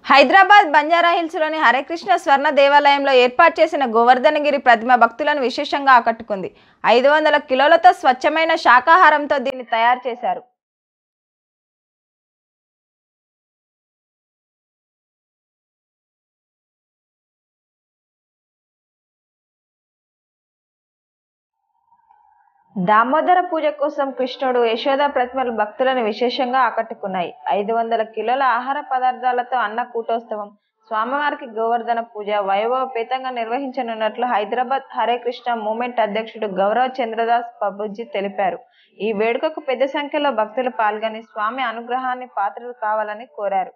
హైదరాబాద్ బంజారాహిల్స్లోని హరేకృష్ణ స్వర్ణ దేవాలయంలో ఏర్పాటు చేసిన గోవర్ధనగిరి ప్రతిమ భక్తులను విశేషంగా ఆకట్టుకుంది. 500 కిలోలతో స్వచ్ఛమైన శాకాహారంతో దీన్ని తయారు చేశారు. దామోదర పూజ కోసం కృష్ణుడు, యశోద ప్రతిమలు భక్తులను విశేషంగా ఆకట్టుకున్నాయి. 500 కిలోల ఆహార పదార్థాలతో అన్న కూటోత్సవం, స్వామివారికి గోవర్ధన పూజ వైభవపేతంగా నిర్వహించనున్నట్లు హైదరాబాద్ హరే కృష్ణ మూవ్మెంట్ అధ్యక్షుడు గౌరవ్ చంద్రదాస్ ప్రభుజీ తెలిపారు. ఈ వేడుకకు పెద్ద సంఖ్యలో భక్తులు పాల్గొని స్వామి అనుగ్రహాన్ని పాత్రలు కావాలని కోరారు.